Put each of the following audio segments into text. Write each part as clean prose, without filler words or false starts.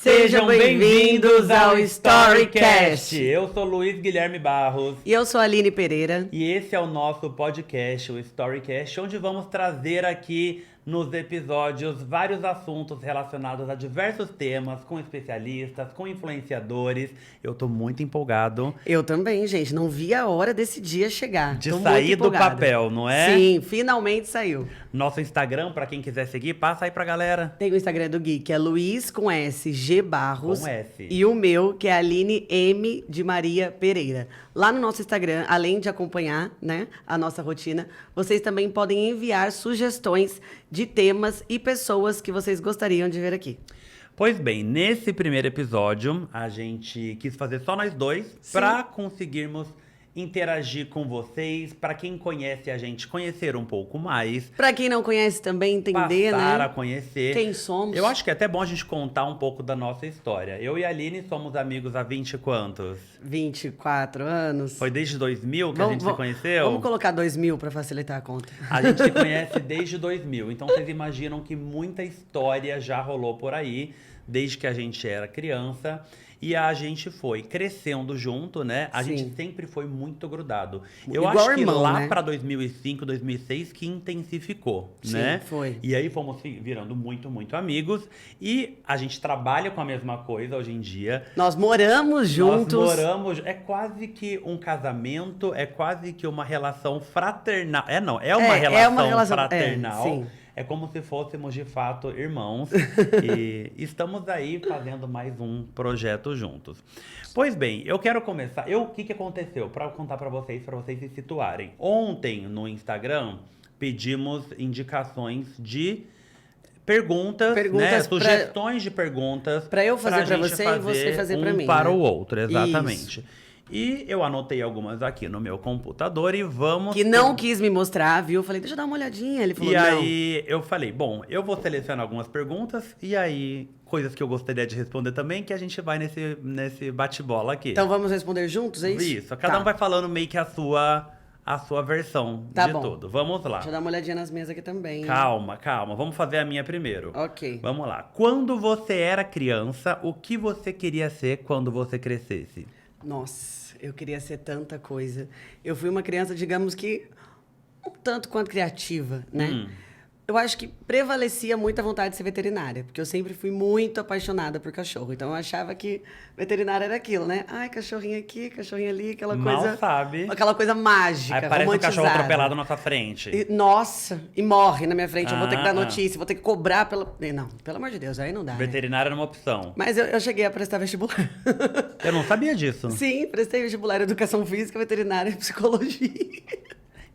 Sejam bem-vindos ao Storycast. Eu sou Luiz Guilherme Barros. E eu sou a Aline Pereira. E esse é o nosso podcast, o Storycast, onde vamos trazer aqui nos episódios vários assuntos relacionados a diversos temas, com especialistas, com influenciadores. Eu tô muito empolgado. Eu também, gente. Não vi a hora desse dia chegar. De sair do papel, não é? Sim, finalmente saiu. Nosso Instagram, pra quem quiser seguir, passa aí pra galera. Tem o Instagram do Gui, que é Luiz com S, G Barros. Com S. E o meu, que é Aline M de Maria Pereira. Lá no nosso Instagram, além de acompanhar, né, a nossa rotina, vocês também podem enviar sugestões de temas e pessoas que vocês gostariam de ver aqui. Pois bem, nesse primeiro episódio, a gente quis fazer só nós dois para conseguirmos interagir com vocês, para quem conhece a gente conhecer um pouco mais. Para quem não conhece também entender, passar né? a conhecer. Quem somos. Eu acho que é até bom a gente contar um pouco da nossa história. Eu e a Aline somos amigos há 20 e quantos? 24 anos. Foi desde 2000 que a gente se conheceu? Vamos colocar 2000 para facilitar a conta. A gente se conhece desde 2000, então vocês imaginam que muita história já rolou por aí, desde que a gente era criança. E a gente foi crescendo junto, né? A gente sempre foi muito grudado. Eu Igual acho que irmão, lá né? pra 2005, 2006 que intensificou, Sim, né? foi. E aí fomos virando muito, muito amigos. E a gente trabalha com a mesma coisa hoje em dia. Nós moramos juntos. Nós moramos, é quase que um casamento, é quase que uma relação fraternal. É uma relação fraternal. Sim. É como se fôssemos, de fato, irmãos. E estamos aí fazendo mais um projeto juntos. Pois bem, eu quero começar. O que aconteceu? Para contar para vocês se situarem. Ontem, no Instagram, pedimos indicações de perguntas, né? Sugestões de perguntas. Para eu fazer para você e você fazer para mim. Para né? o outro, exatamente. Isso. E eu anotei algumas aqui no meu computador e vamos... Que não quis me mostrar, viu? Eu falei, deixa eu dar uma olhadinha. Ele falou, E não. aí eu falei, bom, eu vou selecionar algumas perguntas e aí coisas que eu gostaria de responder também, que a gente vai nesse bate-bola aqui. Então vamos responder juntos, é isso? Isso, cada um vai falando meio que a sua versão de bom. tudo. Vamos lá. Deixa eu dar uma olhadinha nas minhas aqui também. Calma. Vamos fazer a minha primeiro. Ok. Vamos lá. Quando você era criança, o que você queria ser quando você crescesse? Nossa, eu queria ser tanta coisa. Eu fui uma criança, digamos que, um tanto quanto criativa, né? Eu acho que prevalecia muito a vontade de ser veterinária, porque eu sempre fui muito apaixonada por cachorro. Então eu achava que veterinária era aquilo, né? Ai, cachorrinho aqui, cachorrinho ali, aquela Mal coisa... sabe. Aquela coisa mágica, Aí parece um romantizada. cachorro atropelado na sua frente. Nossa, e morre na minha frente. Eu vou ter que dar Ah. notícia, vou ter que cobrar pela... Não, pelo amor de Deus, aí não dá, né? Veterinária era uma opção. Mas eu cheguei a prestar vestibular. Eu não sabia disso. Sim, prestei vestibular em Educação Física, Veterinária e Psicologia.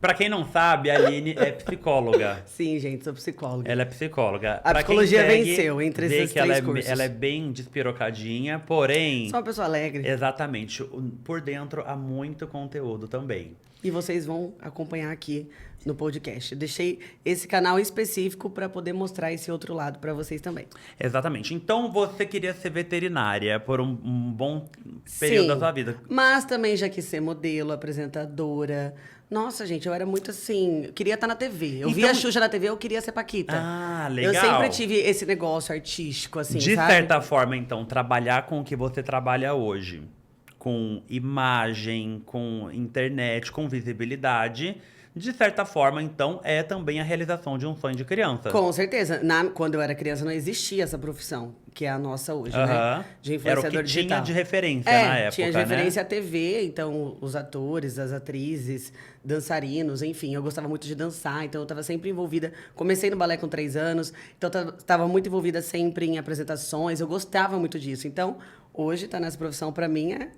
Pra quem não sabe, a Aline é psicóloga. Sim, gente, sou psicóloga. Ela é psicóloga. A psicologia venceu entre esses três cursos. Ela é bem despirocadinha, porém... Sou uma pessoa alegre. Exatamente. Por dentro há muito conteúdo também. E vocês vão acompanhar aqui no podcast. Eu deixei esse canal específico para poder mostrar esse outro lado para vocês também. Exatamente. Então, você queria ser veterinária por um bom período da sua vida. Mas também já quis ser modelo, apresentadora. Nossa, gente, eu era muito assim... Eu queria estar na TV. Eu via a Xuxa na TV, eu queria ser Paquita. Ah, legal. Eu sempre tive esse negócio artístico, assim, De sabe? certa forma, então, trabalhar com o que você trabalha hoje, com imagem, com internet, com visibilidade, de certa forma, então, é também a realização de um sonho de criança. Com certeza. Quando eu era criança, não existia essa profissão, que é a nossa hoje, né? De influenciador Era o que digital. tinha de referência na época, tinha de né? referência a TV, então os atores, as atrizes, dançarinos, enfim. Eu gostava muito de dançar, então eu estava sempre envolvida. Comecei no balé com 3 anos, então estava muito envolvida sempre em apresentações. Eu gostava muito disso. Então, hoje, estar nessa profissão, para mim, é...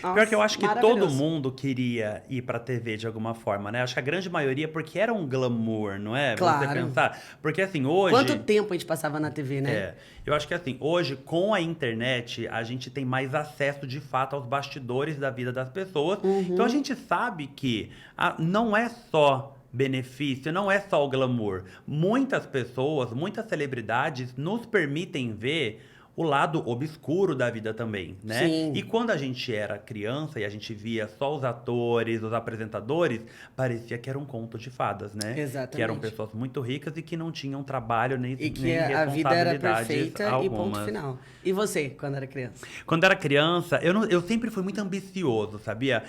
Nossa, pior que eu acho que todo maravilhoso. mundo queria ir pra TV de alguma forma, né? Acho que a grande maioria, porque era um glamour, não é? Claro. Você pensar. Porque assim, hoje... Quanto tempo a gente passava na TV, né? É, eu acho que assim, hoje, com a internet, a gente tem mais acesso, de fato, aos bastidores da vida das pessoas. Então, a gente sabe que não é só benefício, não é só o glamour. Muitas pessoas, muitas celebridades nos permitem ver o lado obscuro da vida também, né? Sim. E quando a gente era criança e a gente via só os atores, os apresentadores, parecia que era um conto de fadas, né? Exatamente. Que eram pessoas muito ricas e que não tinham trabalho nem E que nem a vida era responsabilidades perfeita algumas. e ponto final. E você, quando era criança? Quando era criança, eu sempre fui muito ambicioso, sabia?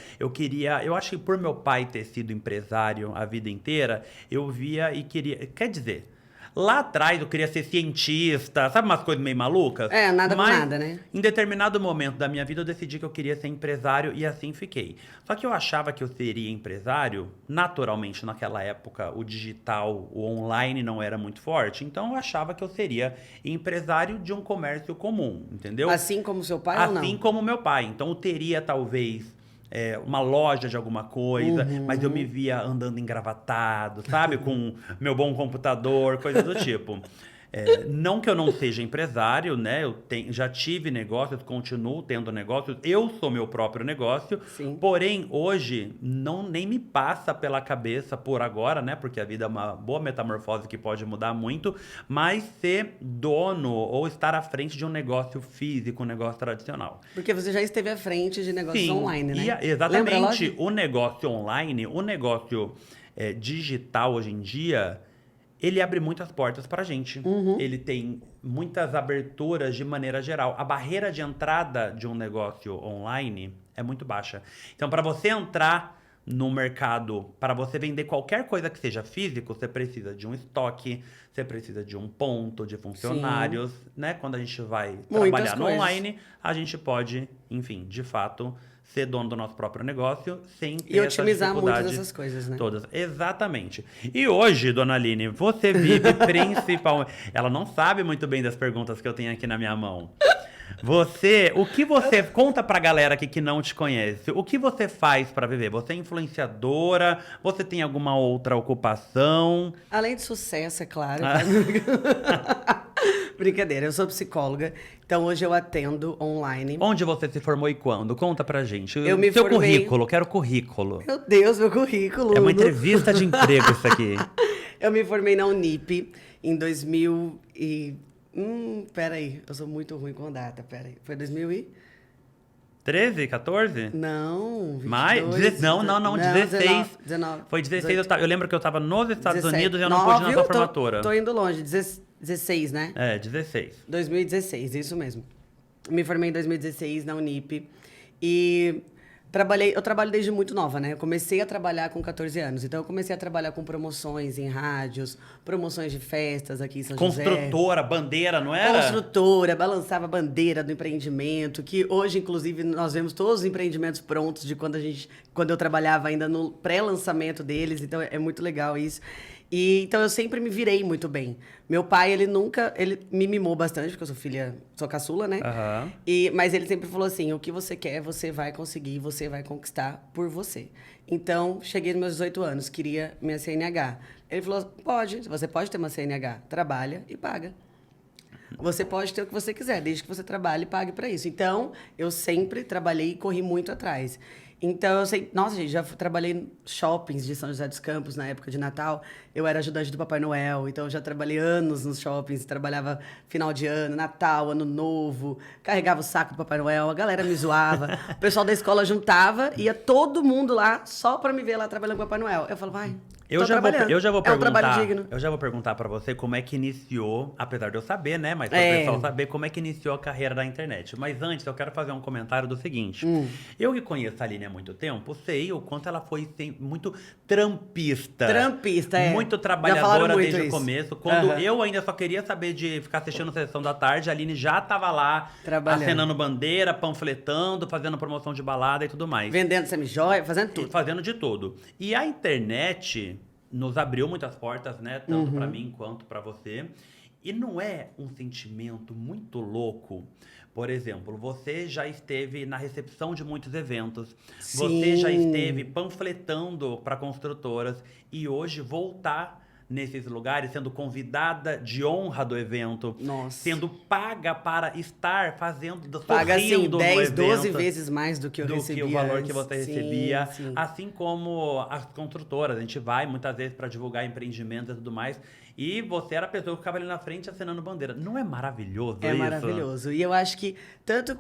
Eu acho que por meu pai ter sido empresário a vida inteira, eu via e queria, quer dizer, lá atrás eu queria ser cientista, sabe umas coisas meio malucas? É, nada com Mas, nada, né? em determinado momento da minha vida eu decidi que eu queria ser empresário e assim fiquei. Só que eu achava que eu seria empresário, naturalmente naquela época o digital, o online não era muito forte, então eu achava que eu seria empresário de um comércio comum, entendeu? Assim como seu pai ou não? Assim como meu pai. Então eu teria talvez uma loja de alguma coisa, mas eu me via andando engravatado, sabe? Com meu bom computador, coisa do tipo. Não que eu não seja empresário, né? Já tive negócios, continuo tendo negócios. Eu sou meu próprio negócio. Sim. Porém, hoje, nem me passa pela cabeça por agora, né? Porque a vida é uma boa metamorfose que pode mudar muito. Mas ser dono ou estar à frente de um negócio físico, um negócio tradicional. Porque você já esteve à frente de negócios Sim, online, né? exatamente. O negócio online, o negócio digital hoje em dia, ele abre muitas portas pra gente. Ele tem muitas aberturas de maneira geral. A barreira de entrada de um negócio online é muito baixa. Então, para você entrar no mercado, para você vender qualquer coisa que seja físico, você precisa de um estoque, você precisa de um ponto, de funcionários, né? Quando a gente vai trabalhar no online, a gente pode, enfim, de fato, ser dono do nosso próprio negócio sem ter E otimizar essas muitas dificuldades dessas coisas, né? todas. Exatamente. E hoje, dona Aline, você vive principalmente... Ela não sabe muito bem das perguntas que eu tenho aqui na minha mão. O que você conta pra galera aqui que não te conhece? O que você faz pra viver? Você é influenciadora? Você tem alguma outra ocupação? Além de sucesso, é claro. Brincadeira, eu sou psicóloga, então hoje eu atendo online. Onde você se formou e quando? Conta pra gente. Eu me Seu formei- currículo, quero currículo. Meu Deus, meu currículo. É uma entrevista de emprego isso aqui. Eu me formei na Unip em 2000 e... peraí, eu sou muito ruim com data, peraí. Foi 2000 e... 13, 14? Não, 22... Mais? Não, 16. 19. Foi 16, 18. eu lembro que eu tava nos Estados 17. Unidos e eu não pude ir na viu? sua formatura. Tô indo longe, 16, né? 16. 2016, isso mesmo. Me formei em 2016 na Unip e eu trabalho desde muito nova, né? Eu comecei a trabalhar com 14 anos. Então, eu comecei a trabalhar com promoções em rádios, promoções de festas aqui em São José. Construtora, bandeira, não era? Construtora, balançava a bandeira do empreendimento, que hoje, inclusive, nós vemos todos os empreendimentos prontos de quando eu trabalhava ainda no pré-lançamento deles. Então, é muito legal isso. E então eu sempre me virei muito bem. Meu pai, ele me mimou bastante, porque eu sou caçula, né? Aham. Mas ele sempre falou assim: o que você quer, você vai conseguir, você vai conquistar por você. Então, cheguei nos meus 18 anos, queria minha CNH. Ele falou: você pode ter uma CNH, trabalha e paga. Você pode ter o que você quiser, desde que você trabalhe e pague para isso. Então, eu sempre trabalhei e corri muito atrás. Então, eu sei... Nossa, gente, já trabalhei em shoppings de São José dos Campos na época de Natal. Eu era ajudante do Papai Noel, então eu já trabalhei anos nos shoppings. Trabalhava final de ano, Natal, Ano Novo. Carregava o saco do Papai Noel, a galera me zoava. O pessoal da escola juntava, ia todo mundo lá só para me ver lá trabalhando com o Papai Noel. Eu falava, vai... Eu já vou É um trabalho digno. Eu já vou perguntar pra você como é que iniciou, apesar de eu saber, né? Mas para o pessoal saber como é que iniciou a carreira da internet. Mas antes, eu quero fazer um comentário do seguinte. Eu que conheço a Aline há muito tempo, sei o quanto ela foi muito trampista. Trampista, Muito trabalhadora desde o começo. Quando eu ainda só queria saber de ficar assistindo a Sessão da Tarde, a Aline já tava lá, acenando bandeira, panfletando, fazendo promoção de balada e tudo mais. Vendendo semijóia, fazendo tudo. Fazendo de tudo. E a internet nos abriu muitas portas, né? Tanto pra mim quanto pra você. E não é um sentimento muito louco? Por exemplo, você já esteve na recepção de muitos eventos. Sim. Você já esteve panfletando para construtoras. E hoje voltar nesses lugares, sendo convidada de honra do evento. Nossa. Sendo paga para estar fazendo, Paga assim, sorrindo no 10, 12 evento, vezes mais do que eu recebia que o valor que antes. você Sim, recebia. sim. Assim como as construtoras. A gente vai muitas vezes para divulgar empreendimentos e tudo mais. E você era a pessoa que ficava ali na frente acenando bandeira. Não é maravilhoso É isso? maravilhoso. E eu acho que, tanto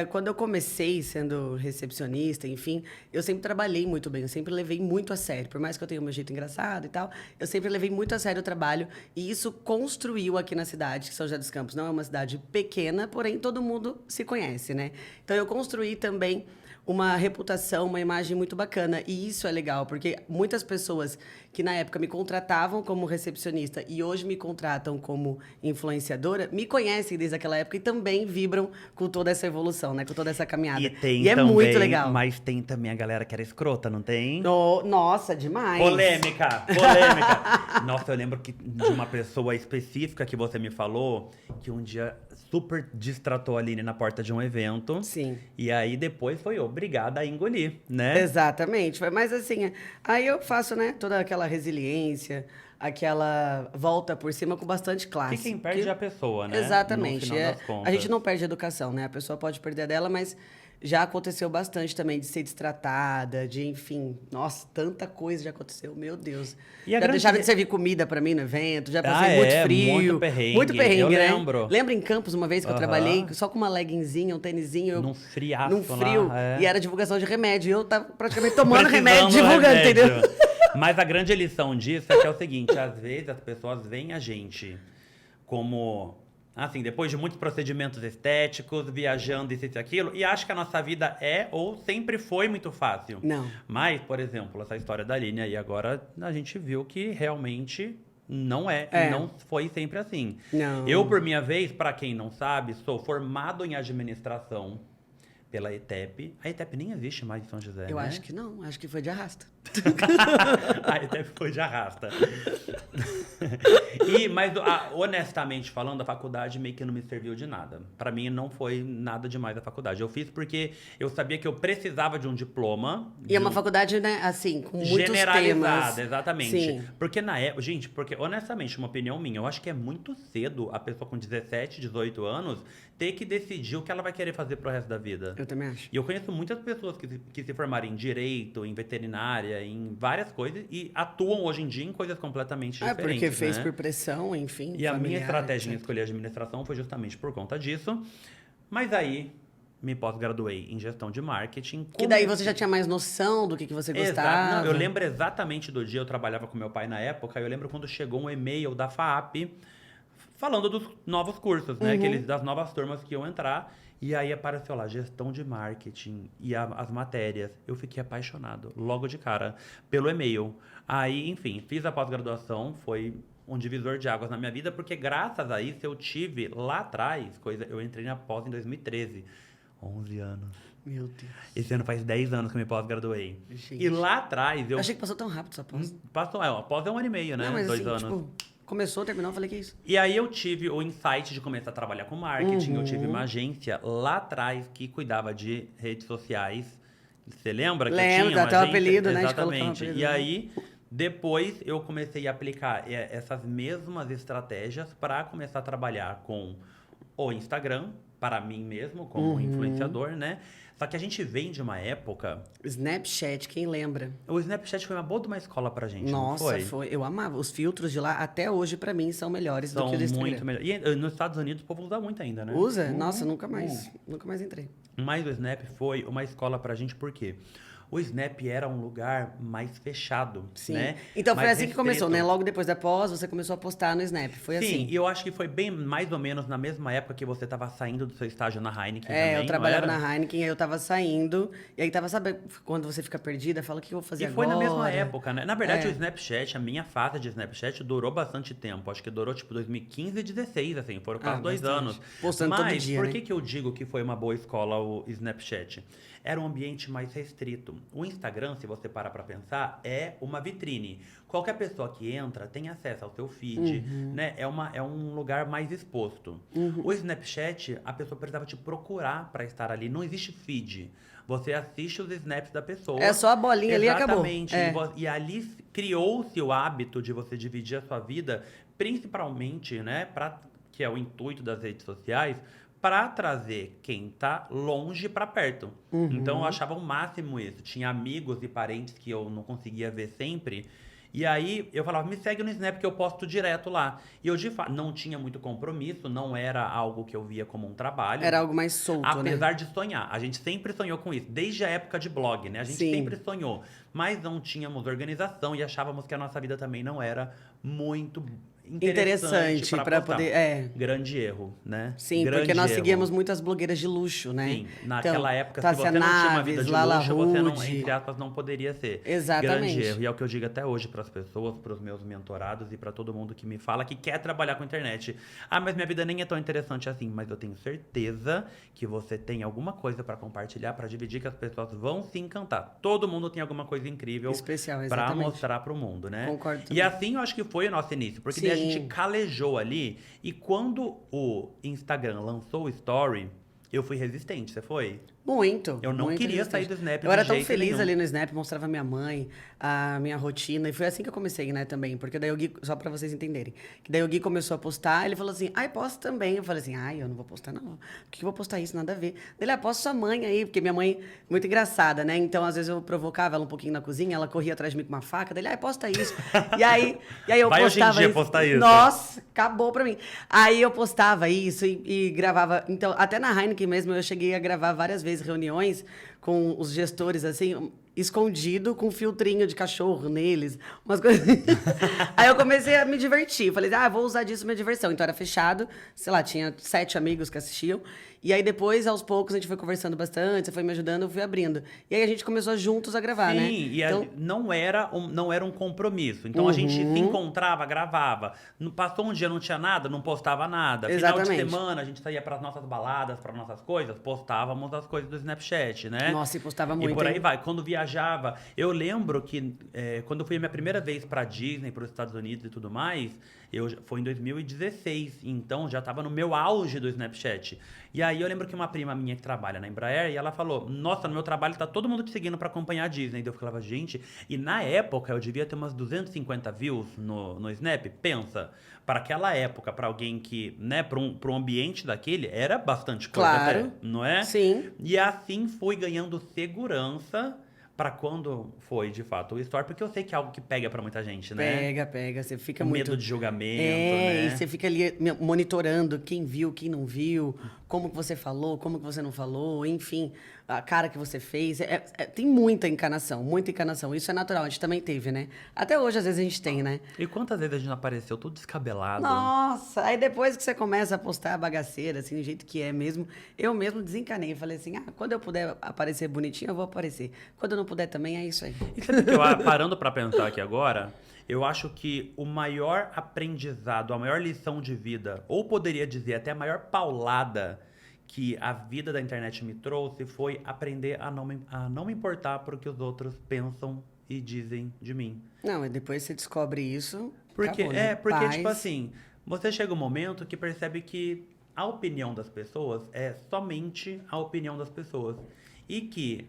quando eu comecei sendo recepcionista, enfim, eu sempre trabalhei muito bem, eu sempre levei muito a sério. Por mais que eu tenha o meu jeito engraçado e tal, eu sempre levei muito a sério o trabalho. E isso construiu aqui na cidade, que São José dos Campos não é uma cidade pequena, porém todo mundo se conhece, né? Então eu construí também uma reputação, uma imagem muito bacana. E isso é legal, porque muitas pessoas que na época me contratavam como recepcionista e hoje me contratam como influenciadora, me conhecem desde aquela época e também vibram com toda essa evolução, né? Com toda essa caminhada. E é também, muito legal. Mas tem também a galera que era escrota, não tem? Nossa, demais. Polêmica, polêmica. Nossa, eu lembro de uma pessoa específica que você me falou, que um dia super distratou a Aline na porta de um evento. Sim. E aí depois foi obrigada a engolir, né? Exatamente. Mas assim, aí eu faço, né, toda aquela resiliência, aquela volta por cima com bastante classe. E quem perde é a pessoa, né? Exatamente. No final das contas. A gente não perde a educação, né? A pessoa pode perder a dela, mas já aconteceu bastante também de ser destratada, de, enfim, nossa, tanta coisa já aconteceu, meu Deus. E a já grande- deixaram de servir comida pra mim no evento, já passei muito frio. muito perrengue. Muito perrengue, Eu né? lembro. Lembra em Campos uma vez que eu Aham. trabalhei só com uma leggingzinha, um tênisinho, eu Num friaço num frio, lá, é. e era divulgação de remédio. E eu tava praticamente tomando remédio, Precisando do divulgando, remédio. entendeu? Mas a grande lição disso é que é o seguinte, às vezes as pessoas veem a gente como, assim, depois de muitos procedimentos estéticos, viajando isso e aquilo, e acham que a nossa vida é ou sempre foi muito fácil. Não. Mas, por exemplo, essa história da Aline aí, agora a gente viu que realmente não é, É. não foi sempre assim. Não. Eu, por minha vez, para quem não sabe, sou formado em administração pela ETEP. A ETEP nem existe mais em São José, Eu né? acho que não, acho que foi de arrasta. A ETEP foi de arrasta. Mas, honestamente falando, a faculdade meio que não me serviu de nada. Pra mim, não foi nada demais a faculdade. Eu fiz porque eu sabia que eu precisava de um diploma. E é uma faculdade, né, assim, com muitos Generalizada, temas. exatamente. Sim. Porque na época, gente, porque honestamente, uma opinião minha, eu acho que é muito cedo a pessoa com 17, 18 anos ter que decidir o que ela vai querer fazer pro resto da vida. Eu também acho. E eu conheço muitas pessoas que se formaram em direito, em veterinária, em várias coisas e atuam hoje em dia em coisas completamente É, diferentes. porque fez né? por pressão, enfim. E a minha familiar, estratégia em etc. escolher administração foi justamente por conta disso. Mas aí me pós-graduei em gestão de marketing. Que daí você já tinha mais noção do que você Exato. gostava. Não, eu lembro exatamente do dia, eu trabalhava com meu pai na época, eu lembro quando chegou um e-mail da FAAP falando dos novos cursos, né? Das novas turmas que iam entrar. E aí apareceu lá, gestão de marketing e as matérias. Eu fiquei apaixonado, logo de cara, pelo e-mail. Aí, enfim, fiz a pós-graduação, foi um divisor de águas na minha vida, porque graças a isso eu tive lá atrás, eu entrei na pós em 2013, 11 anos. Meu Deus. Esse ano faz 10 anos que eu me pós-graduei. Gente. E lá atrás Eu achei que passou tão rápido essa pós. Passou, após é 1 ano e meio, né? Não, mas 2 assim, anos. tipo, começou, terminou, eu falei que é isso. E aí eu tive o insight de começar a trabalhar com marketing. Eu tive uma agência lá atrás que cuidava de redes sociais. Você lembra que eu Lembro, tinha uma até o agência? apelido, né? De colocar um Exatamente. apelido, E né? aí, depois eu comecei a aplicar essas mesmas estratégias para começar a trabalhar com o Instagram, para mim mesmo, como influenciador, né? Só que a gente vem de uma época... Snapchat, quem lembra? O Snapchat foi uma boa de uma escola pra gente, Nossa, não foi? Eu amava. Os filtros de lá, até hoje, pra mim, são melhores do São que o do Instagram. muito melhores. E nos Estados Unidos o povo usa muito ainda, né? Usa? Nossa, nunca mais entrei. Mas o Snap foi uma escola pra gente, por quê? O Snap era um lugar mais fechado, Sim. né? Então foi Mais assim que começou, restrito. né? Logo depois da pós, você começou a postar no Snap. Foi Sim, assim. e eu acho que foi bem mais ou menos na mesma época que você estava saindo do seu estágio na Heineken também, É, eu não trabalhava era? na Heineken, aí eu tava saindo, e aí tava, sabe, quando você fica perdida, fala o que eu vou fazer E agora? foi na mesma época, né? Na verdade, É. o Snapchat, a minha fase de Snapchat durou bastante tempo. Acho que durou, tipo, 2015 e 2016, assim. Foram quase 2 bastante. anos. Postando todo Mas, dia, por né? que eu digo que foi uma boa escola o Snapchat? Era um ambiente mais restrito. o Instagram, se você parar pra pensar, é uma vitrine. Qualquer pessoa que entra tem acesso ao seu feed, né? É um lugar mais exposto. O Snapchat, a pessoa precisava te procurar pra estar ali. Não existe feed. Você assiste os snaps da pessoa. É só a bolinha ali e acabou. Exatamente. E ali criou-se o hábito de você dividir a sua vida, principalmente, né? Que é o intuito das redes sociais, para trazer quem tá longe para perto. Então eu achava o máximo isso. Tinha amigos e parentes que eu não conseguia ver sempre. E aí eu falava, me segue no Snap que eu posto direto lá. E eu de fato não tinha muito compromisso, não era algo que eu via como um trabalho. Era algo mais solto, Apesar de sonhar. A gente sempre sonhou com isso, desde a época de blog, né? A gente Sim. sempre sonhou. Mas não tínhamos organização e achávamos que a nossa vida também não era muito interessante para poder. Grande erro, né? Sim, Grande porque nós erro. seguíamos muitas blogueiras de luxo, né? Sim, naquela época, se Tássia você não tinha uma Naves, vida de Lala luxo, você não, Rude. entre aspas, não poderia ser. Exatamente. Grande erro. E é o que eu digo até hoje para as pessoas, para os meus mentorados e para todo mundo que me fala que quer trabalhar com internet. Ah, mas minha vida nem é tão interessante assim. Mas eu tenho certeza que você tem alguma coisa para compartilhar, para dividir, que as pessoas vão se encantar. Todo mundo tem alguma coisa incrível Especial, para exatamente. mostrar para o mundo, né? Concordo E também. assim eu acho que foi o nosso início. Porque daí a Sim. gente calejou ali. E quando o Instagram lançou o Story, eu fui resistente, você foi? Muito. Eu não muito queria resistente. sair do Snap Eu era de tão jeito feliz nenhum. ali no Snap, mostrava minha mãe, a minha rotina. E foi assim que eu comecei, né, também. Porque daí o Gui, só pra vocês entenderem, que daí o Gui começou a postar, ele falou assim, ai, posto também. Eu falei assim, ai, eu não vou postar não. Por que eu vou postar isso? Nada a ver. Ele, posta sua mãe aí, porque minha mãe, muito engraçada, né? Então, às vezes eu provocava ela um pouquinho na cozinha, ela corria atrás de mim com uma faca, daí ele, posta isso. e aí eu Vai postava hoje em dia isso. postar isso. Nossa, acabou pra mim. Aí eu postava isso e gravava. Então, até na Heineken mesmo, eu cheguei a gravar várias vezes reuniões com os gestores, assim, escondido, com filtrinho de cachorro neles, umas coisas assim. Aí eu comecei a me divertir. Falei, vou usar disso minha diversão. Então era fechado, sei lá, tinha 7 amigos que assistiam. E aí depois, aos poucos, a gente foi conversando bastante, você foi me ajudando, eu fui abrindo. E aí a gente começou juntos a gravar, né? Sim, e Então, não era um compromisso. Então a gente se encontrava, gravava. Passou um dia, não tinha nada, não postava nada. Final de Exatamente. semana, a gente saía para as nossas baladas, para nossas coisas, postávamos as coisas do Snapchat, né? Nossa, e postava muito, E por aí hein? vai. Quando viajava, eu lembro que quando eu fui a minha primeira vez para Disney, para os Estados Unidos e tudo mais, foi em 2016. Então já estava no meu auge do Snapchat. E aí eu lembro que uma prima minha que trabalha na Embraer, e ela falou, nossa, no meu trabalho tá todo mundo te seguindo para acompanhar a Disney. E eu falava, gente, e na época eu devia ter umas 250 views no Snap. Pensa, para aquela época, para alguém que, né, para um ambiente daquele, era bastante coisa Claro. até, não é? Sim. E assim fui ganhando segurança para quando foi, de fato, o Story, porque eu sei que é algo que pega para muita gente, né? Pega. Você fica O muito... medo de julgamento, e né? você fica ali monitorando quem viu, quem não viu, como que você falou, como que você não falou, enfim, a cara que você fez. Tem muita encanação. Isso é natural, a gente também teve, né? Até hoje, às vezes, a gente tem, né? E quantas vezes a gente não apareceu todo descabelado? Nossa! Aí depois que você começa a postar a bagaceira, assim, do jeito que é mesmo, eu mesmo desencanei. Falei assim, quando eu puder aparecer bonitinho, eu vou aparecer. Quando eu não puder também, é isso aí. E sabe que parando pra pensar aqui agora, eu acho que o maior aprendizado, a maior lição de vida, ou poderia dizer até a maior paulada que a vida da internet me trouxe foi aprender a não me importar por o que os outros pensam e dizem de mim. Não, e depois você descobre isso, Porque, acabou, né? porque Paz. tipo assim, você chega um momento que percebe que a opinião das pessoas é somente a opinião das pessoas. E que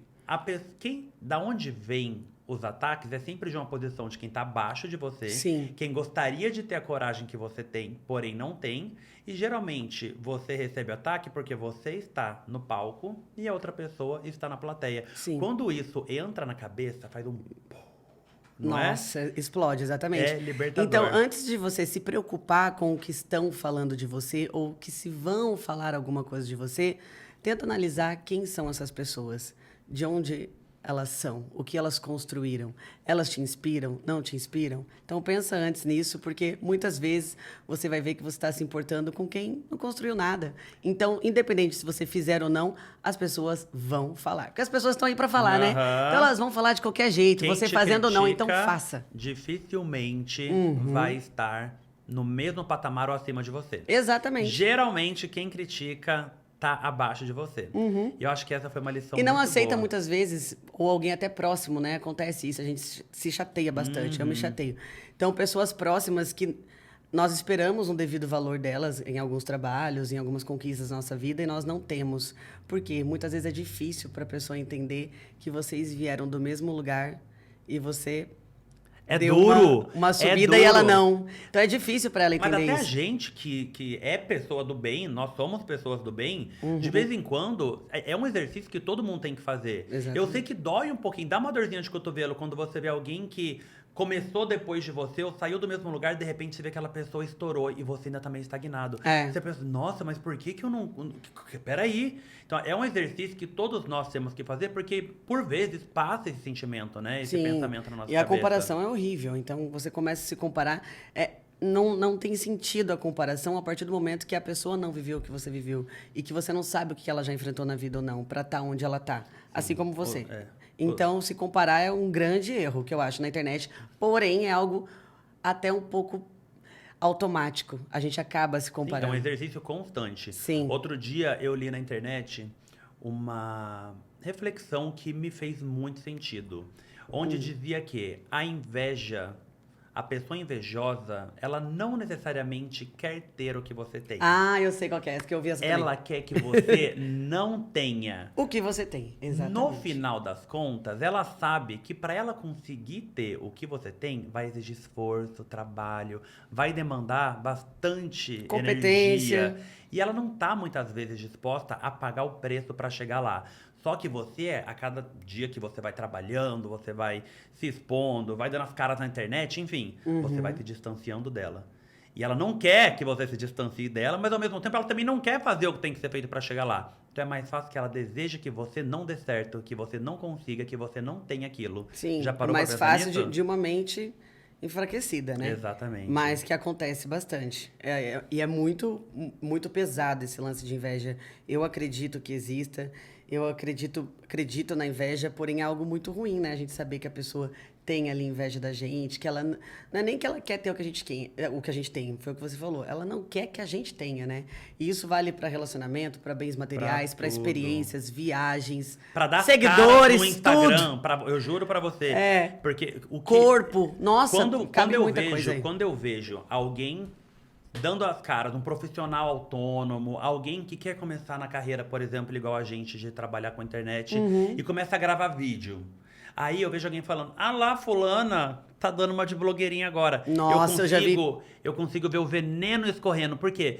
da onde vem os ataques é sempre de uma posição de quem está abaixo de você, Sim. quem gostaria de ter a coragem que você tem, porém não tem. E geralmente você recebe ataque porque você está no palco e a outra pessoa está na plateia. Sim. Quando isso entra na cabeça, faz um... Não Nossa, explode, exatamente. É libertador. Então, antes de você se preocupar com o que estão falando de você ou que se vão falar alguma coisa de você, tenta analisar quem são essas pessoas, de onde elas são, o que elas construíram. Elas te inspiram? Não te inspiram? Então, pensa antes nisso, porque muitas vezes você vai ver que você está se importando com quem não construiu nada. Então, independente se você fizer ou não, as pessoas vão falar. Porque as pessoas estão aí para falar, né? Então, elas vão falar de qualquer jeito, Quem você te fazendo ou não, critica, então faça. dificilmente vai estar no mesmo patamar ou acima de você. Exatamente. Geralmente, quem critica tá abaixo de você. E eu acho que essa foi uma lição E não muito aceita boa. muitas vezes, ou alguém até próximo, né? Acontece isso, a gente se chateia bastante, eu me chateio. Então, pessoas próximas que nós esperamos um devido valor delas em alguns trabalhos, em algumas conquistas da nossa vida, e nós não temos. Porque muitas vezes é difícil para a pessoa entender que vocês vieram do mesmo lugar e você É deu duro. uma é subida e ela duro. não. Então é difícil para ela Mas entender até a isso. gente que é pessoa do bem, nós somos pessoas do bem, de vez em quando, é um exercício que todo mundo tem que fazer. Exatamente. Eu sei que dói um pouquinho, dá uma dorzinha de cotovelo quando você vê alguém que começou depois de você ou saiu do mesmo lugar, de repente você vê que aquela pessoa estourou e você ainda tá meio estagnado. É. Você pensa, nossa, mas por que eu não... Peraí. Então, é um exercício que todos nós temos que fazer, porque, por vezes, passa esse sentimento, né? Esse pensamento na nossa E a cabeça. comparação é horrível. Então, você começa a se comparar. Não tem sentido a comparação a partir do momento que a pessoa não viveu o que você viveu. E que você não sabe o que ela já enfrentou na vida ou não, para estar onde ela tá. Assim como você. Então, se comparar é um grande erro, que eu acho, na internet. Porém, é algo até um pouco automático. A gente acaba se Sim, é comparando. um exercício constante. Sim. Outro dia eu li na internet uma reflexão que me fez muito sentido. Onde dizia que a inveja, a pessoa invejosa, ela não necessariamente quer ter o que você tem. Ah, eu sei qual que é essa, que eu vi essa também. Ela quer que você não tenha. O que você tem, exatamente. No final das contas, ela sabe que para ela conseguir ter o que você tem, vai exigir esforço, trabalho, vai demandar bastante Competência. energia. E ela não tá muitas vezes disposta a pagar o preço para chegar lá. Só que você, a cada dia que você vai trabalhando, você vai se expondo, vai dando as caras na internet, enfim, você vai se distanciando dela. E ela não quer que você se distancie dela, mas ao mesmo tempo ela também não quer fazer o que tem que ser feito para chegar lá. Então é mais fácil que ela deseje que você não dê certo, que você não consiga, que você não tenha aquilo. Sim, Já parou mais pra pensar fácil nisso? de uma mente enfraquecida, né? Exatamente. Mas que acontece bastante. E é muito, muito pesado esse lance de inveja. Eu acredito que exista, eu acredito na inveja, porém é algo muito ruim, né? A gente saber que a pessoa tem ali inveja da gente, que ela não é nem que ela quer ter o que a gente tem, foi o que você falou. Ela não quer que a gente tenha, né? E isso vale para relacionamento, para bens materiais, para tudo. experiências, viagens, Pra dar seguidores, cara no Instagram, tudo. eu juro pra você. É. Porque o que, Corpo. Nossa, quando cabe eu muita coisa vejo, aí. quando eu vejo alguém dando as caras, um profissional autônomo, alguém que quer começar na carreira, por exemplo, igual a gente, de trabalhar com a internet, e começa a gravar vídeo. Aí eu vejo alguém falando, ah lá, fulana, tá dando uma de blogueirinha agora. Nossa, eu já vi. Eu consigo ver o veneno escorrendo, porque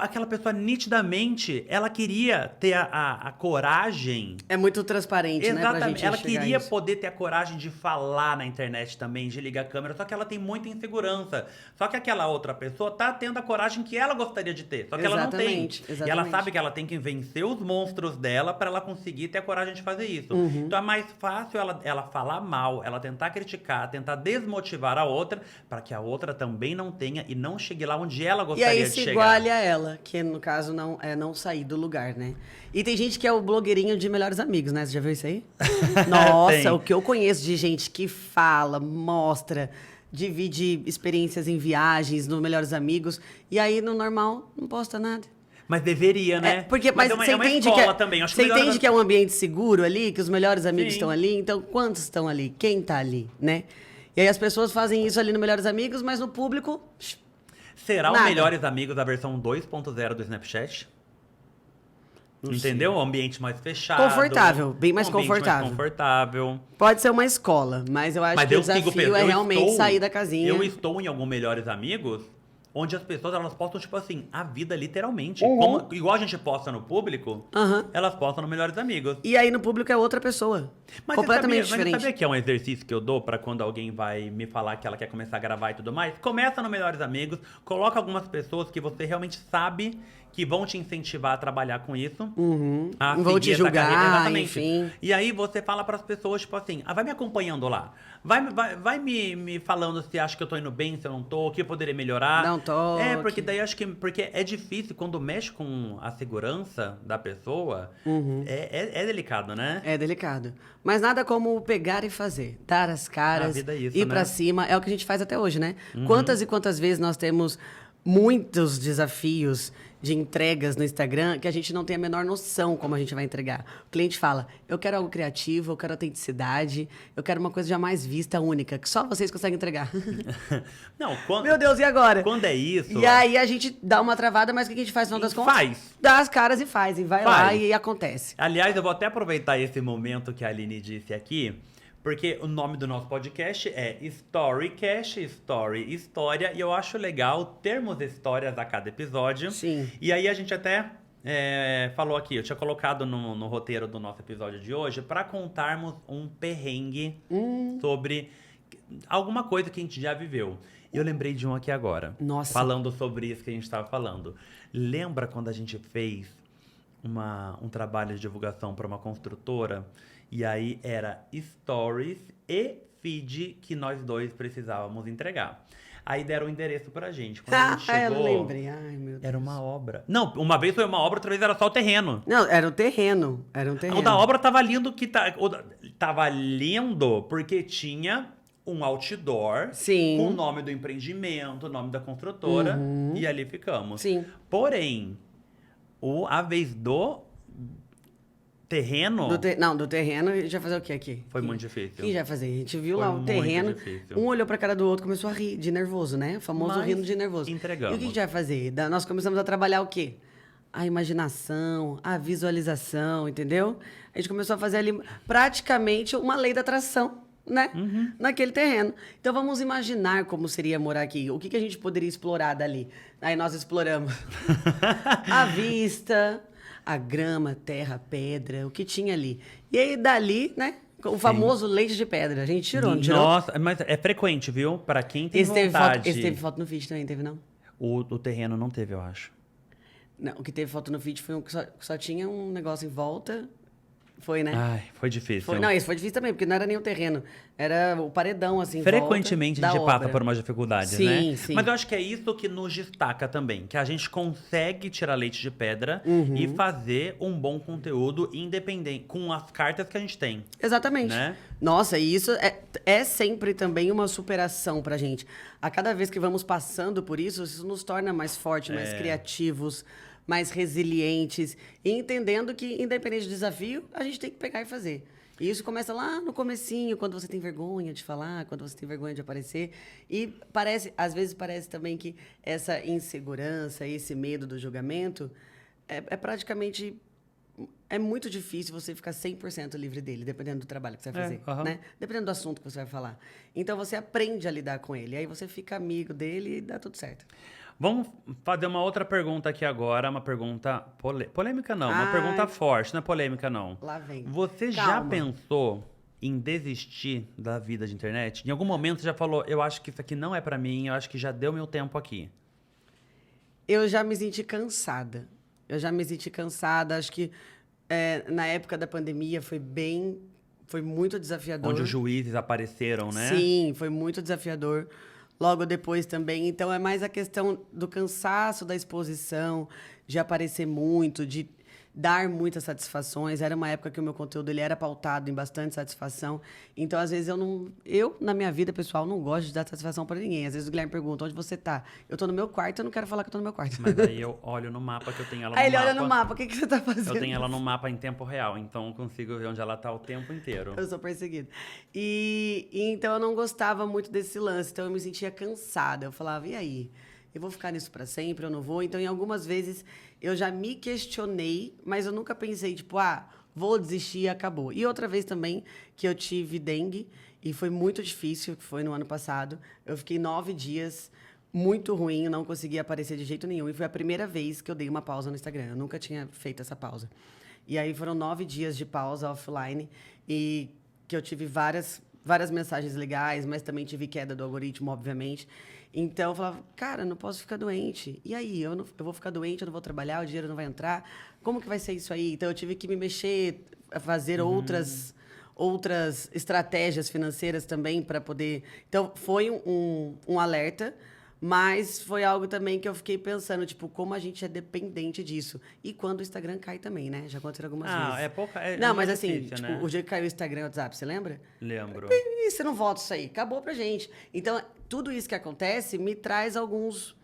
aquela pessoa nitidamente, ela queria ter a coragem. É muito transparente, né? Pra Exatamente. gente Ela enxergar queria isso. poder ter a coragem de falar na internet também, de ligar a câmera, só que ela tem muita insegurança. Só que aquela outra pessoa tá tendo a coragem que ela gostaria de ter, só que ela não tem. Exatamente, E ela exatamente. sabe que ela tem que vencer os monstros dela pra ela conseguir ter a coragem de fazer isso. Uhum. Então é mais fácil ela falar mal, ela tentar criticar, tentar desmotivar a outra, pra que a outra também não tenha e não chegue lá onde ela E gostaria aí de se chegar. iguale a ela, que no caso não sair do lugar, né? E tem gente que é o blogueirinho de melhores amigos, né? Você já viu isso aí? Nossa, Tem. o que eu conheço de gente que fala, mostra, divide experiências em viagens, no Melhores Amigos, e aí no normal não posta nada. Mas deveria, né? Mas é uma, você é uma entende escola também. Acho você melhor entende que é um ambiente seguro ali, que os melhores amigos Sim. estão ali, então quantos estão ali? Quem tá ali, né? E aí as pessoas fazem isso ali no Melhores Amigos, mas no público, Será o nada. Melhores Amigos da versão 2.0 do Snapchat? Não Entendeu? Um ambiente mais fechado. Confortável, bem mais um ambiente confortável. Mais confortável. pode ser uma escola, mas eu acho Mas que o eu sigo desafio é realmente sair da casinha. Eu estou em algum Melhores Amigos onde as pessoas elas postam, tipo assim, a vida literalmente. Uhum. Igual a gente posta no público, Aham. elas postam no Melhores Amigos. E aí no público é outra pessoa. Mas completamente você sabia, diferente. Mas sabia que é um exercício que eu dou pra quando alguém vai me falar que ela quer começar a gravar e tudo mais? Começa no Melhores Amigos, coloca algumas pessoas que você realmente sabe que vão te incentivar a trabalhar com isso. A Não vão seguir te essa julgar, carreira, exatamente. enfim. E aí você fala pras pessoas, tipo assim, vai me acompanhando lá. Vai me falando se acha que eu tô indo bem, se eu não tô, o que eu poderia melhorar. Dá um toque. Porque daí acho que porque é difícil quando mexe com a segurança da pessoa, é delicado, né? É delicado. Mas nada como pegar e fazer. Dar as caras, A vida é isso, ir né? pra cima. É o que a gente faz até hoje, né? Quantas e quantas vezes nós temos muitos desafios de entregas no Instagram que a gente não tem a menor noção como a gente vai entregar. O cliente fala, eu quero algo criativo, eu quero autenticidade, eu quero uma coisa jamais vista, única, que só vocês conseguem entregar. Não, quando, Meu Deus, e agora? quando é isso... E aí a gente dá uma travada, mas o que a gente faz no final das contas? Faz. Dá as caras e faz, e vai lá e acontece. Aliás, eu vou até aproveitar esse momento que a Aline disse aqui, porque o nome do nosso podcast é Storycast, Story, História, e eu acho legal termos histórias a cada episódio. Sim. E aí a gente até falou aqui, eu tinha colocado no roteiro do nosso episódio de hoje para contarmos um perrengue sobre alguma coisa que a gente já viveu. Eu lembrei de um aqui agora. Nossa. Falando sobre isso que a gente estava falando. Lembra quando a gente fez um trabalho de divulgação para uma construtora? E aí era stories e feed que nós dois precisávamos entregar. Aí deram o endereço pra gente. Quando a gente chegou, eu lembrei. Ai, meu Deus. era uma obra. Não, uma vez foi uma obra, outra vez era só o terreno. Não, era um terreno. O da obra tava lindo, tava lindo porque tinha um outdoor Sim. com o nome do empreendimento, o nome da construtora, e ali ficamos. Sim. Porém, a vez do terreno... Do terreno, a gente vai fazer o quê aqui? Foi muito difícil. Quem já vai fazer? A gente viu Foi lá o muito terreno, difícil. um olhou pra cara do outro, começou a rir de nervoso, né? O famoso Mas rindo de nervoso. entregamos. E o que a gente vai fazer? Nós começamos a trabalhar o quê? A imaginação, a visualização, entendeu? A gente começou a fazer ali praticamente uma lei da atração, né? Naquele terreno. Então vamos imaginar como seria morar aqui. O que a gente poderia explorar dali? Aí nós exploramos a vista, a grama, terra, pedra, o que tinha ali. E aí dali, né? O famoso leite de pedra. A gente tirou, não tirou? Nossa, mas é frequente, viu? Pra quem tem Esse vontade. teve foto no feed também, teve não? O terreno não teve, eu acho. Não, o que teve foto no feed foi um que só tinha um negócio em volta. Foi, né? Ai, foi difícil. Não, esse foi difícil também, porque não era nem o terreno. Era o paredão, assim, em Frequentemente volta a gente da passa obra. por umas dificuldades, Sim, né? sim. Mas eu acho que é isso que nos destaca também. Que a gente consegue tirar leite de pedra e fazer um bom conteúdo independente, com as cartas que a gente tem. Exatamente. Né? Nossa, e isso é sempre também uma superação pra gente. A cada vez que vamos passando por isso nos torna mais fortes, mais criativos, mais resilientes. E entendendo que, independente do desafio, a gente tem que pegar e fazer. E isso começa lá no comecinho, quando você tem vergonha de falar, quando você tem vergonha de aparecer. E às vezes parece também que essa insegurança, esse medo do julgamento, é praticamente... É muito difícil você ficar 100% livre dele, dependendo do trabalho que você vai fazer, né? Dependendo do assunto que você vai falar. Então, você aprende a lidar com ele. Aí você fica amigo dele e dá tudo certo. Vamos fazer uma outra pergunta aqui agora, uma pergunta polêmica não, uma Ai. pergunta forte, não é polêmica não. Lá vem. Você já Calma. pensou em desistir da vida de internet? Em algum momento você já falou, eu acho que isso aqui não é pra mim, eu acho que já deu meu tempo aqui. Eu já me senti cansada. Acho que na época da pandemia foi muito desafiador. Onde os juízes apareceram, né? Sim, foi muito desafiador. Logo depois também. Então, é mais a questão do cansaço da exposição, de aparecer muito, de dar muitas satisfações. Era uma época que o meu conteúdo ele era pautado em bastante satisfação. Então, às vezes, na minha vida pessoal, não gosto de dar satisfação para ninguém. Às vezes o Guilherme pergunta, onde você tá? Eu tô no meu quarto, eu não quero falar que eu tô no meu quarto. Mas aí eu olho no mapa que eu tenho ela no mapa. Aí ele olha no mapa, o que você tá fazendo? Eu tenho ela no mapa em tempo real, então eu consigo ver onde ela tá o tempo inteiro. Eu sou perseguida. E então eu não gostava muito desse lance, então eu me sentia cansada. Eu falava, e aí? Eu vou ficar nisso para sempre, eu não vou? Então, em algumas vezes, eu já me questionei, mas eu nunca pensei, tipo, vou desistir e acabou. E outra vez também, que eu tive dengue, e foi muito difícil, que foi no ano passado. Eu fiquei 9 dias muito ruim, não conseguia aparecer de jeito nenhum. E foi a primeira vez que eu dei uma pausa no Instagram. Eu nunca tinha feito essa pausa. E aí foram 9 dias de pausa offline, e que eu tive várias mensagens legais, mas também tive queda do algoritmo, obviamente. Então, eu falava, cara, não posso ficar doente. E aí? Eu vou ficar doente, eu não vou trabalhar, o dinheiro não vai entrar. Como que vai ser isso aí? Então, eu tive que me mexer, fazer outras estratégias financeiras também para poder... Então, foi um alerta, mas foi algo também que eu fiquei pensando, tipo, como a gente é dependente disso. E quando o Instagram cai também, né? Já aconteceu algumas vezes. É pouca... Não, mas assim, difícil, tipo, né? o dia que caiu o Instagram e o WhatsApp, você lembra? Lembro. E você não volta isso aí? Acabou pra gente. Então, tudo isso que acontece me traz alguns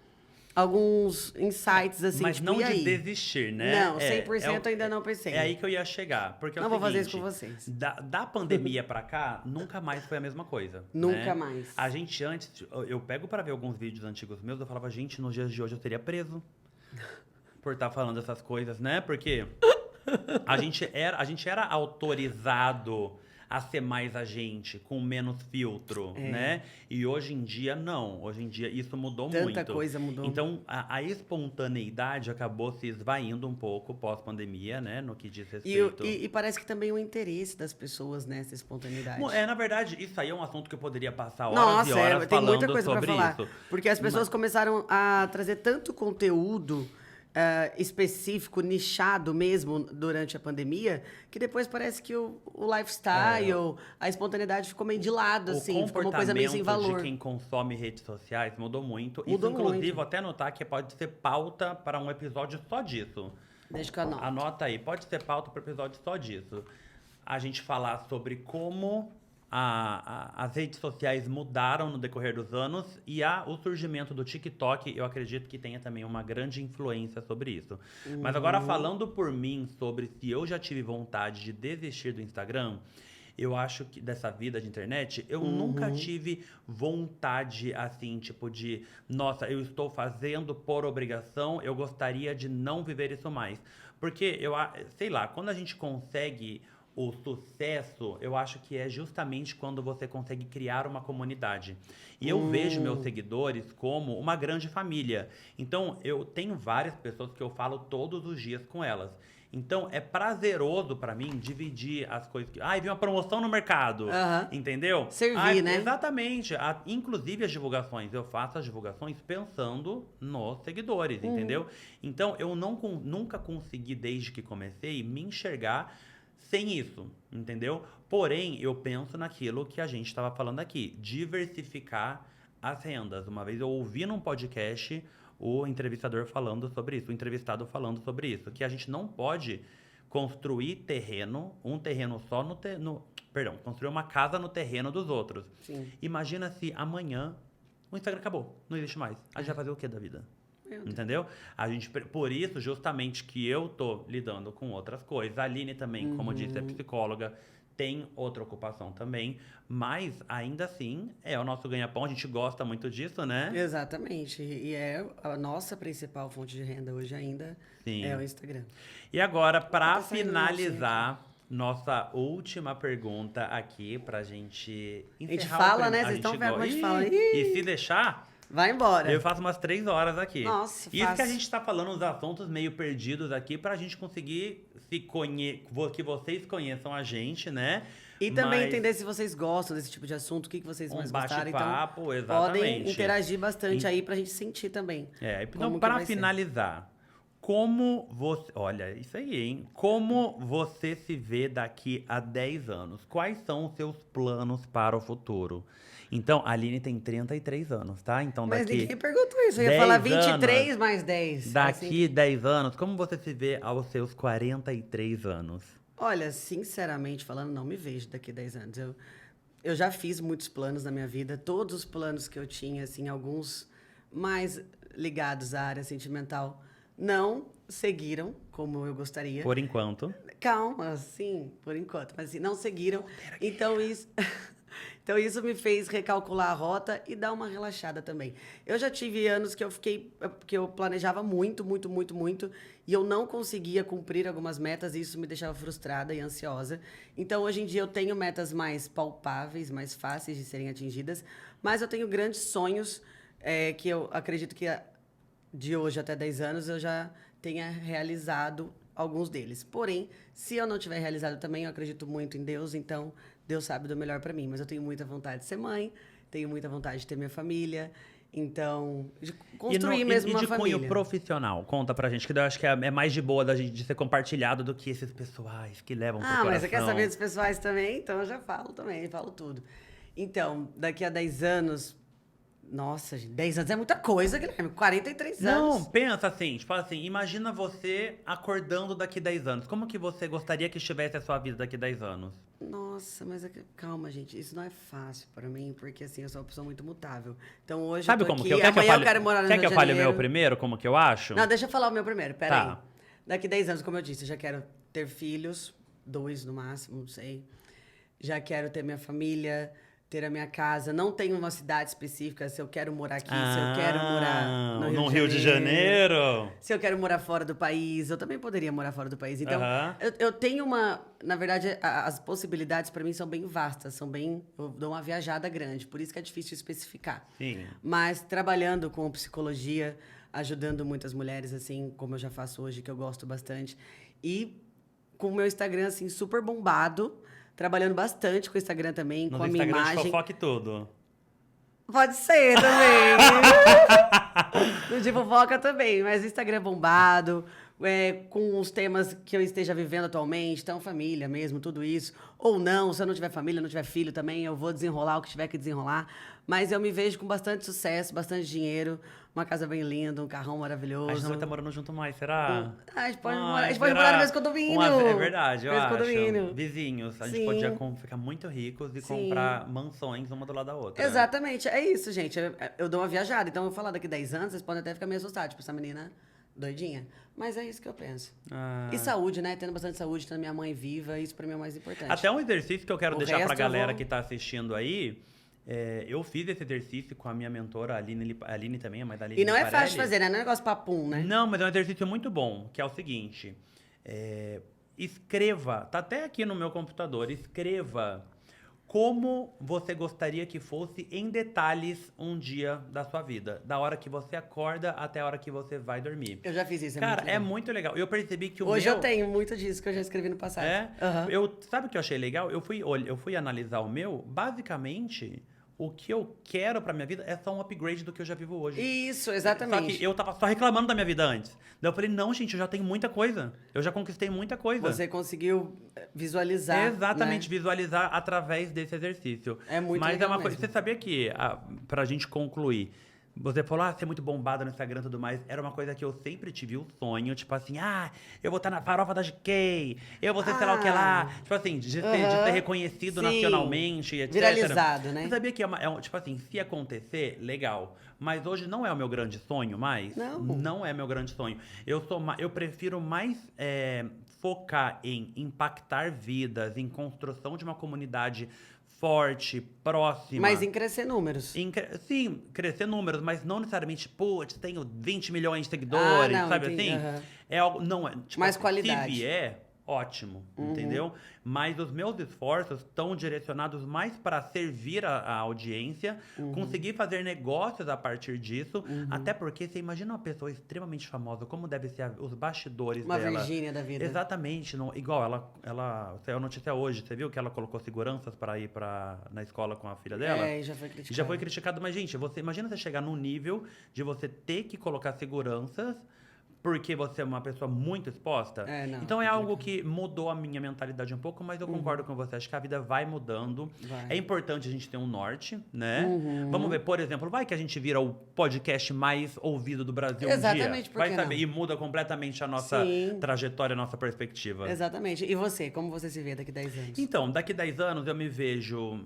alguns insights, assim, Mas tipo, não e de aí? desistir, né? Não, 100% ainda não pensei. É aí que eu ia chegar. Porque é Não o vou fazer seguinte, isso com vocês. Da pandemia pra cá, nunca mais foi a mesma coisa. Nunca né? mais. A gente antes, eu pego pra ver alguns vídeos antigos meus, eu falava, gente, nos dias de hoje eu teria preso por estar falando essas coisas, né? Porque a gente era autorizado a ser mais a gente, com menos filtro, né? E hoje em dia, não. Hoje em dia, isso mudou muito. Tanta coisa mudou. Então, a espontaneidade acabou se esvaindo um pouco pós-pandemia, né? No que diz respeito... E parece que também o interesse das pessoas nessa espontaneidade. Na verdade, isso aí é um assunto que eu poderia passar horas Nossa, e horas tem falando muita coisa pra sobre falar. isso. Porque as pessoas começaram a trazer tanto conteúdo específico, nichado mesmo, durante a pandemia, que depois parece que o lifestyle, a espontaneidade ficou meio de lado, assim, ficou uma coisa meio sem valor. De quem consome redes sociais mudou muito. Mudou isso, inclusive, muito. vou até anotar que pode ser pauta para um episódio só disso. Deixa que eu anoto. Anota aí, pode ser pauta para um episódio só disso. A gente falar sobre como as redes sociais mudaram no decorrer dos anos e o surgimento do TikTok, eu acredito que tenha também uma grande influência sobre isso. Mas agora, falando por mim sobre se eu já tive vontade de desistir do Instagram, eu acho que dessa vida de internet, eu nunca tive vontade, assim, tipo de... Nossa, eu estou fazendo por obrigação, eu gostaria de não viver isso mais. Porque, sei lá, quando a gente consegue... O sucesso, eu acho que é justamente quando você consegue criar uma comunidade. E eu vejo meus seguidores como uma grande família. Então, eu tenho várias pessoas que eu falo todos os dias com elas. Então, é prazeroso pra mim dividir as coisas. Vi uma promoção no mercado. Entendeu? Servir, né? Exatamente. Inclusive as divulgações. Eu faço as divulgações pensando nos seguidores, entendeu? Então, eu nunca consegui, desde que comecei, me enxergar sem isso, entendeu? Porém, eu penso naquilo que a gente estava falando aqui, diversificar as rendas. Uma vez eu ouvi num podcast o entrevistador falando sobre isso, o entrevistado falando sobre isso, que a gente não pode construir um terreno só construir uma casa no terreno dos outros. Sim. Imagina se amanhã o Instagram acabou, não existe mais. A gente vai fazer o que da vida? Entendeu? Por isso, justamente, que eu tô lidando com outras coisas. A Aline também, como disse, é psicóloga, tem outra ocupação também, mas ainda assim é o nosso ganha-pão. A gente gosta muito disso, né? Exatamente. E é a nossa principal fonte de renda hoje ainda. Sim. É o Instagram. E agora, para finalizar, nossa última pergunta aqui pra gente encerrar. A gente fala, né? Vocês estão vendo como a gente fala. E se deixar... Vai embora. Eu faço umas 3 horas aqui. Nossa, Isso que a gente tá falando uns assuntos meio perdidos aqui pra gente conseguir que vocês conheçam a gente, né? E também entender se vocês gostam desse tipo de assunto, o que vocês mais gostaram. Bate-papo, Então, exatamente. podem interagir bastante aí pra gente sentir também. Então, pra finalizar, como você... Olha, isso aí, hein? Como você se vê daqui a 10 anos? Quais são os seus planos para o futuro? Então, a Aline tem 33 anos, tá? Então, Mas ninguém perguntou isso. Eu ia falar 23 mais 10. Daqui assim. 10 anos, como você se vê aos seus 43 anos? Olha, sinceramente falando, não me vejo daqui a 10 anos. Eu já fiz muitos planos na minha vida. Todos os planos que eu tinha, assim, alguns mais ligados à área sentimental, não seguiram como eu gostaria. Por enquanto. Calma, sim, por enquanto. Mas assim, não seguiram. Então isso... Então, isso me fez recalcular a rota e dar uma relaxada também. Eu já tive anos que eu planejava muito, muito, muito, muito, e eu não conseguia cumprir algumas metas, e isso me deixava frustrada e ansiosa. Então, hoje em dia, eu tenho metas mais palpáveis, mais fáceis de serem atingidas, mas eu tenho grandes sonhos que eu acredito que de hoje até 10 anos eu já tenha realizado alguns deles. Porém, se eu não tiver realizado também, eu acredito muito em Deus, então Deus sabe do melhor para mim. Mas eu tenho muita vontade de ser mãe, tenho muita vontade de ter minha família, então, de construir mesmo uma família. E de cunho profissional? Conta pra gente, que eu acho que é mais de boa de ser compartilhado do que esses pessoais que levam pro coração. Mas você quer saber dos pessoais também? Então eu já falo também, falo tudo. Então, daqui a 10 anos, Nossa, gente, 10 anos é muita coisa, Guilherme. 43 Não, anos. pensa assim, tipo assim, imagina você acordando daqui 10 anos. Como que você gostaria que estivesse a sua vida daqui 10 anos? Nossa, mas calma, gente. Isso não é fácil pra mim, porque assim, eu sou uma pessoa muito mutável. Então hoje Sabe eu tô como aqui, que eu quero que eu amanhã eu fale? quero morar no Quer Rio que de eu fale o meu Janeiro. primeiro, como que eu acho? Não, deixa eu falar o meu primeiro, peraí. Tá. Daqui 10 anos, como eu disse, eu já quero ter filhos, 2 no máximo, não sei. Já quero ter minha família, ter a minha casa. Não tenho uma cidade específica, se eu quero morar aqui, se eu quero morar no no Rio de Janeiro. Janeiro. Se eu quero morar fora do país, eu também poderia morar fora do país. Então, Aham. eu tenho uma. Na verdade, as possibilidades para mim são bem vastas, são bem. Eu dou uma viajada grande, por isso que é difícil especificar. Sim. Mas trabalhando com psicologia, ajudando muitas mulheres, assim, como eu já faço hoje, que eu gosto bastante. E com o meu Instagram, assim, super bombado, trabalhando bastante com o Instagram também, Nos com a minha Instagram de imagem. fofoca e tudo. Pode ser também. No de fofoca também, mas Instagram bombado, com os temas que eu esteja vivendo atualmente, então família mesmo, tudo isso. Ou não, se eu não tiver família, não tiver filho também, eu vou desenrolar o que tiver que desenrolar. Mas eu me vejo com bastante sucesso, bastante dinheiro, uma casa bem linda, um carrão A gente maravilhoso. não vai estar morando junto mais, será? Ah, a gente pode Ai, morar, a gente pode será? morar no mesmo condomínio. É verdade, eu Mesmo acho. condomínio. Vizinhos. A gente Sim. podia ficar muito ricos e Sim. comprar mansões uma do lado da outra. Exatamente, é isso, gente. Eu dou uma viajada, então eu falar daqui 10 anos, vocês podem até ficar meio assustados, tipo, essa menina doidinha. Mas é isso que eu penso. Ah. E saúde, né? Tendo bastante saúde, tendo minha mãe viva, isso pra mim é o mais importante. Até um exercício que eu quero O deixar pra resto eu galera vou- que tá assistindo aí. Eu fiz esse exercício com a minha mentora, a Aline também, a mãe da Aline E não é Liparelli. fácil de fazer, né? Não é um negócio papum, né? Não, mas é um exercício muito bom, que é o seguinte. Escreva, tá até aqui no meu computador, escreva como você gostaria que fosse em detalhes um dia da sua vida. Da hora que você acorda até a hora que você vai dormir. Eu já fiz isso, Cara, muito é legal. muito legal. Eu percebi que o Hoje meu... eu tenho muito disso que eu já escrevi no passado. Aham. Sabe o que eu achei legal? Eu fui analisar o meu, basicamente, o que eu quero pra minha vida é só um upgrade do que eu já vivo hoje. Isso, exatamente. Só que eu tava só reclamando da minha vida antes. Daí eu falei, não, gente, eu já tenho muita coisa. Eu já conquistei muita coisa. Você conseguiu visualizar. Exatamente, né? visualizar através desse exercício. É muito Mas legal é uma coisa. mesmo. Você sabia que, pra gente concluir, você falou, você é muito bombada no Instagram e tudo mais. Era uma coisa que eu sempre tive o sonho, tipo assim, eu vou estar na farofa da GK, eu vou ser sei lá o que lá. Tipo assim, de ser reconhecido Sim. nacionalmente, etc. Viralizado, né? Você sabia que tipo assim, se acontecer, legal. Mas hoje não é o meu grande sonho mais. Não. Não é meu grande sonho. Eu prefiro mais focar em impactar vidas, em construção de uma comunidade forte, próxima. Mas em crescer números. Sim, crescer números, mas não necessariamente, putz, tenho 20 milhões de seguidores, não, sabe entendi, assim? aham. É algo, não é, tipo, Mais assim, qualidade. se vier, ótimo, entendeu? Mas os meus esforços estão direcionados mais para servir a audiência, conseguir fazer negócios a partir disso, até porque você imagina uma pessoa extremamente famosa, como deve ser os bastidores Uma dela. Virgínia da vida. Exatamente, igual ela saiu a notícia hoje, você viu que ela colocou seguranças para ir na escola com a filha dela? É, e já foi criticado. Já foi criticado, mas, gente, imagina você chegar num nível de você ter que colocar seguranças porque você é uma pessoa muito exposta. Não, então é algo que mudou a minha mentalidade um pouco, mas eu concordo com você. Acho que a vida vai mudando. Vai. É importante a gente ter um norte, né? Vamos ver, por exemplo, vai que a gente vira o podcast mais ouvido do Brasil Exatamente, um dia. por Vai que saber, não? e muda completamente a nossa Sim. trajetória, a nossa perspectiva. Exatamente. E você, como você se vê daqui 10 anos? Então, daqui 10 anos eu me vejo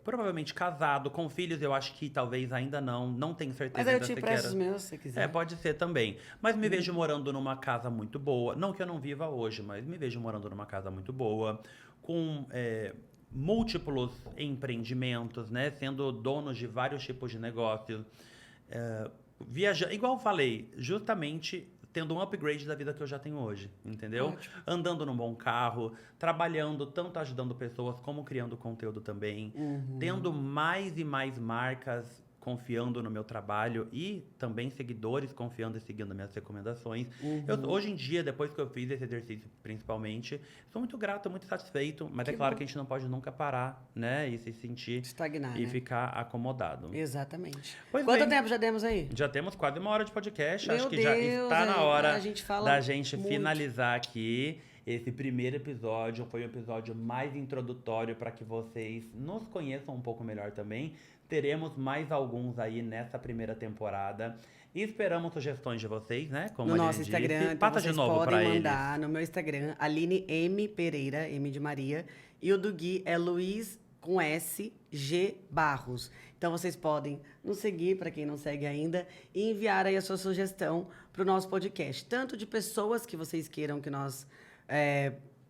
provavelmente casado, com filhos, eu acho que talvez ainda não tenho certeza. Mas aí eu ainda te se empresto quero. os meus, se você quiser. Pode ser também. Mas me vejo morando numa casa muito boa. Não que eu não viva hoje, mas me vejo morando numa casa muito boa, com múltiplos empreendimentos, né? Sendo donos de vários tipos de negócios. Viajando, igual eu falei, justamente tendo um upgrade da vida que eu já tenho hoje, entendeu? Ótimo. Andando num bom carro, trabalhando, tanto ajudando pessoas como criando conteúdo também, tendo mais e mais marcas confiando no meu trabalho e também seguidores confiando e seguindo minhas recomendações. Hoje em dia, depois que eu fiz esse exercício, principalmente, sou muito grato, muito satisfeito, mas é claro que a gente não pode nunca parar, né? E se sentir Estagnar, e né? ficar acomodado. Exatamente. Pois Quanto bem. tempo já demos aí? Já temos quase 1 hora de podcast. Meu Acho que já Deus, está na hora a gente fala da gente muito. finalizar aqui. Esse primeiro episódio foi o episódio mais introdutório para que vocês nos conheçam um pouco melhor também. Teremos mais alguns aí nessa primeira temporada. E esperamos sugestões de vocês, né? Como No a nosso gente Instagram, disse. então Passa de vocês novo pra podem eles. mandar no meu Instagram, Aline M. Pereira, M de Maria. E o do Gui é Luiz com S, G Barros. Então vocês podem nos seguir, para quem não segue ainda, e enviar aí a sua sugestão para o nosso podcast. Tanto de pessoas que vocês queiram que nós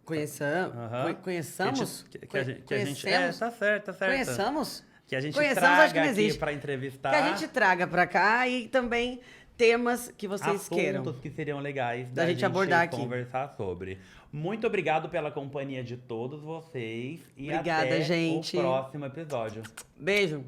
conheçamos. Aham. Conheçamos? Que a gente, Conhecemos? tá certo, tá certo. Conheçamos? Que a gente Conheçamos, acho que traga não aqui existe. pra entrevistar. Que a gente traga para cá e também temas que vocês assuntos queiram. que seriam legais Da gente abordar aqui. conversar sobre. Muito obrigado pela companhia de todos vocês. E Obrigada, até gente. o próximo episódio. Beijo.